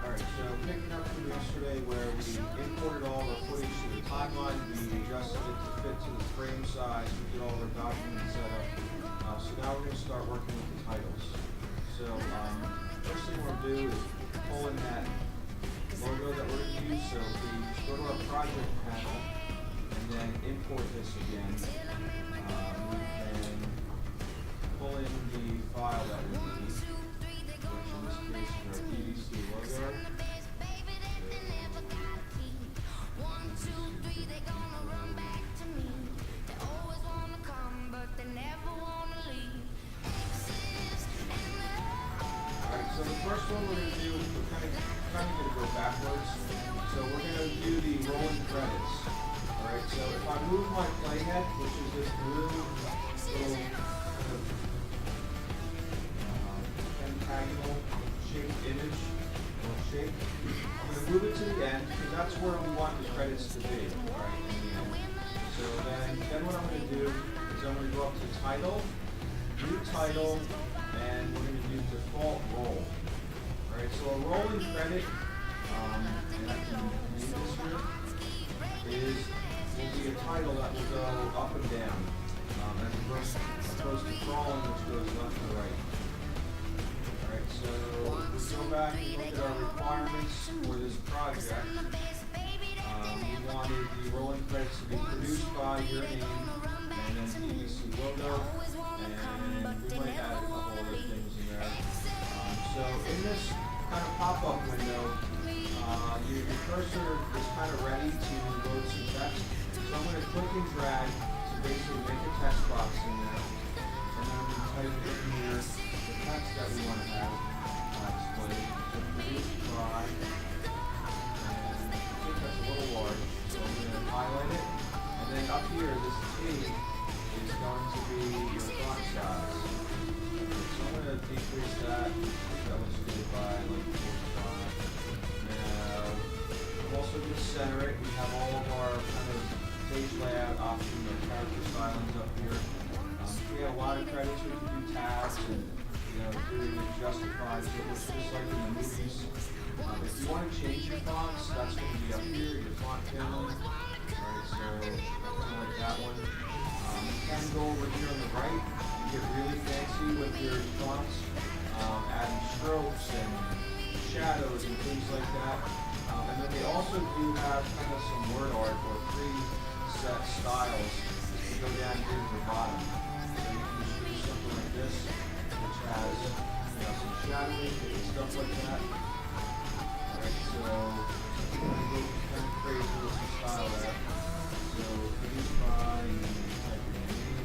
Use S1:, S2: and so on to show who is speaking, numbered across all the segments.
S1: Alright, so picking up from yesterday where we imported all our footage to the timeline, we adjusted it to fit to the frame size, we did all our documents set up. So now we're going to start working with the titles. So first thing we're going to do is pull in that logo that we're going to use. So we go to our project panel and then import this again. We can pull in the file that we need, which in this case is our DVC logo. Alright, so the first one we're going to do is we're kind of going to go backwards. So we're going to do the rolling credits. Alright, so if I move my playhead, which is this blue little kind of pentagonal shaped image or shape, I'm going to move it to the end because that's where we want the credits to be, right, in the end. So then what I'm going to do is I'm going to go up to title, new title, and we're going to do default roll. Alright, so a rolling credit, and I can name this here, will be a title that will go up and down, as opposed to crawling, which goes left to right. Alright, so we go back and look at our requirements for this project. We wanted the rolling credits to be produced by your name, and then DVC logo, and we might add a couple other things in there. So in this kind of pop-up window, your cursor is kind of ready to load some text. So I'm going to click and drag to basically make a text box in there. And then we type in here the text that we want to have displayed. So produced by, and I think that's a little large, so I'm going to highlight it. And then up here, this T is going to be your font size. So I'm going to decrease that. I think that looks good by like 45. Now, I'm also going to center it. We have all of our kind of page layout options, our character stylings up here. We have a lot of credits. We can do tabs and do justify. So it looks just like in the movies. If you want to change your fonts, that's going to be up here, your font family. Alright, so something like that one. You can go over here on the right and get really fancy with your fonts, adding strokes and shadows and things like that. And then they also do have kind of some word art or preset styles to go down here to the bottom. So you can just do something like this, which has some shadowing and stuff like that. Alright, so I'm going to go kind of crazy with some style there. So produced by, type in name.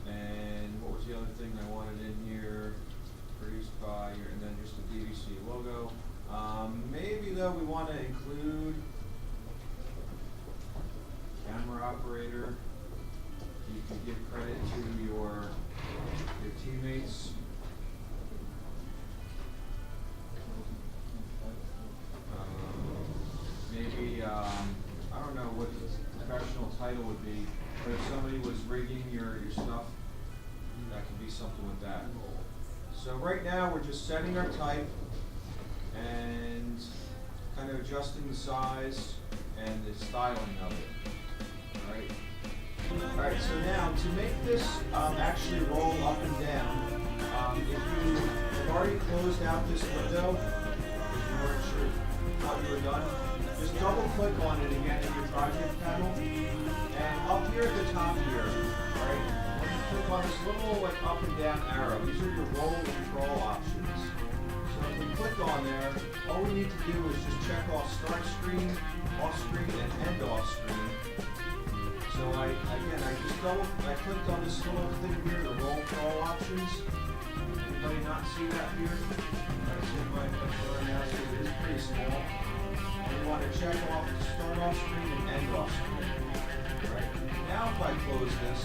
S1: And what was the other thing I wanted in here? Produced by, and then just the DVC logo. Maybe though we want to include camera operator. You can give credit to your teammates. Maybe I don't know what the professional title would be, but if somebody was rigging your stuff, that could be something with that. So right now we're just setting our type and kind of adjusting the size and the styling of it. Alright. Alright, so now to make this actually roll up and down, if you have already closed out this window, if you weren't sure how you were done, just double click on it again in your project panel, and up here at the top here, right, when you click on this little like up and down arrow, these are your roll control options. So if we click on there, all we need to do is just check off start screen, off screen, and end off screen. So I clicked on this little thing here, the roll call options. Anybody not see that here? That's in my right now, so it is pretty small. And you want to check off the start off screen and end off screen. Right? Now if I close this,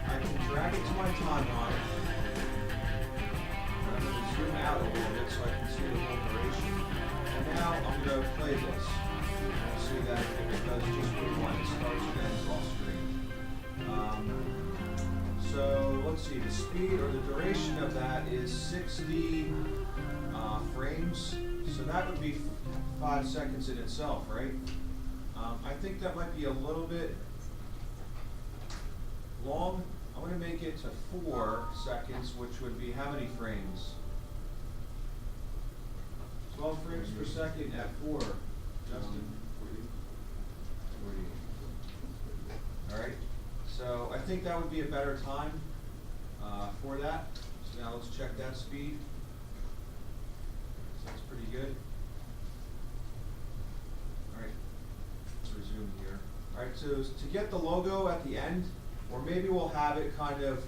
S1: I can drag it to my timeline. I'm going to zoom out a little bit so I can see the whole duration. And now I'm going to play this. You'll see that it does just what we want. It starts and ends off screen. So let's see, the speed or the duration of that is 60 frames. So that would be 5 seconds in itself, right? I think that might be a little bit long. I'm going to make it to 4 seconds, which would be how many frames? 12 frames per second at 4. Justin? 40. All right. So I think that would be a better time for that. So now let's check that speed. So that's pretty good. All right. Let's resume here. All right. So to get the logo at the end, or maybe we'll have it kind of,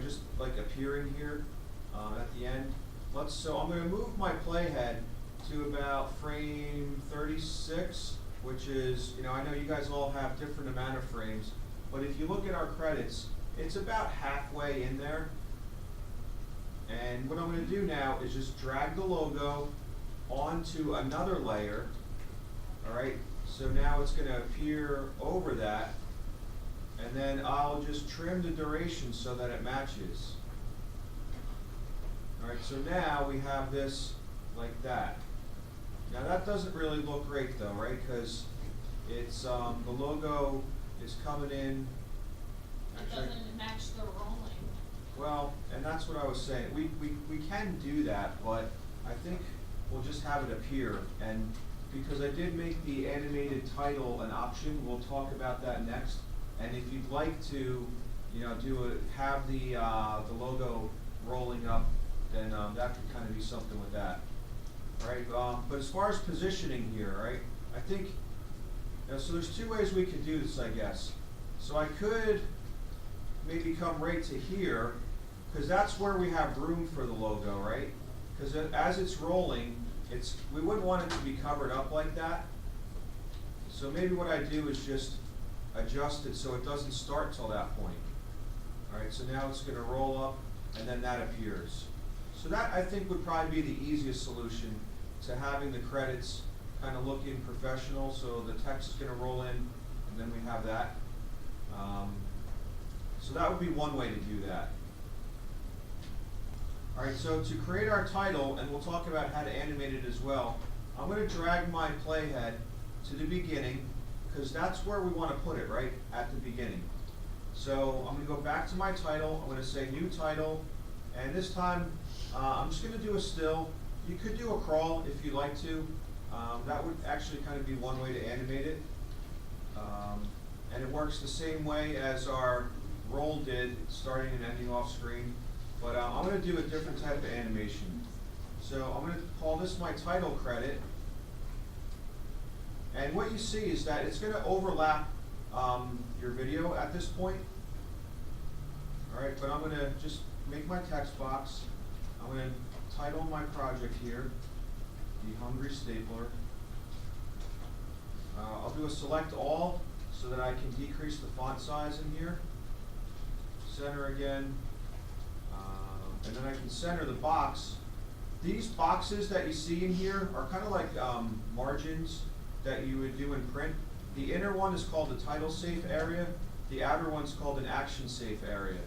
S1: just like appearing here at the end. So I'm going to move my playhead to about frame 36, which is, I know you guys all have different amount of frames, but if you look at our credits, it's about halfway in there. And what I'm going to do now is just drag the logo onto another layer. All right, so now it's going to appear over that. And then I'll just trim the duration so that it matches. All right, so now we have this like that. Now that doesn't really look great though, right? Because it's the logo is coming in.
S2: It doesn't match the rolling.
S1: Well, and that's what I was saying. We can do that, but I think we'll just have it appear. And because I did make the animated title an option, we'll talk about that next. And if you'd like to, have the logo rolling up, then that could kind of be something with that. All right, but as far as positioning here, right, I think, so there's 2 ways we could do this, I guess. So I could maybe come right to here, because that's where we have room for the logo, right? Because as it's rolling, we wouldn't want it to be covered up like that. So maybe what I do is just adjust it so it doesn't start till that point. All right, so now it's going to roll up, and then that appears. So that, I think, would probably be the easiest solution to having the credits kind of looking professional. So the text is going to roll in, and then we have that. So that would be one way to do that. All right, so to create our title, and we'll talk about how to animate it as well, I'm going to drag my playhead to the beginning, because that's where we want to put it, right, at the beginning. So I'm going to go back to my title. I'm going to say new title, and this time I'm just going to do a still. You could do a crawl if you'd like to. That would actually kind of be one way to animate it. And it works the same way as our roll did, starting and ending off screen. But I'm going to do a different type of animation. So I'm going to call this my title credit. And what you see is that it's going to overlap your video at this point. All right, but I'm going to just make my text box. I'm going to title my project here, The Hungry Stapler. I'll do a select all so that I can decrease the font size in here. Center again. And then I can center the box. These boxes that you see in here are kind of like margins that you would do in print. The inner one is called the title safe area. The outer one's called an action safe area.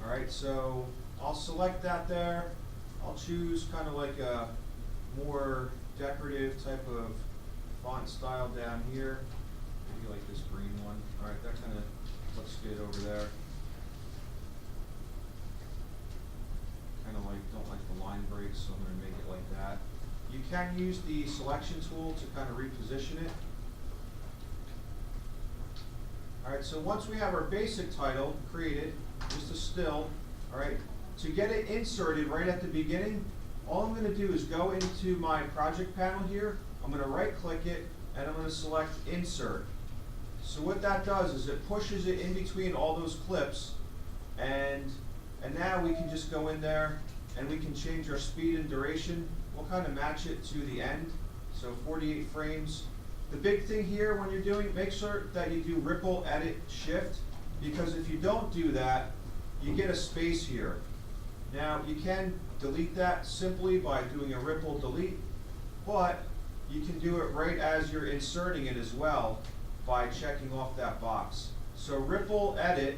S1: All right, so I'll select that there. I'll choose kind of like a more decorative type of font style down here. Maybe like this green one. All right, that kind of looks good over there. Kind of like, don't like the line breaks, so I'm going to make it like that. You can use the selection tool to kind of reposition it. All right, so once we have our basic title created, just a still, all right, to get it inserted right at the beginning, all I'm going to do is go into my project panel here. I'm going to right click it, and I'm going to select insert. So what that does is it pushes it in between all those clips, and now we can just go in there and we can change our speed and duration. We'll kind of match it to the end, so 48 frames. The big thing here when you're doing it, make sure that you do ripple, edit, shift, because if you don't do that, you get a space here. Now you can delete that simply by doing a ripple delete, but you can do it right as you're inserting it as well. by checking off that box. So ripple edit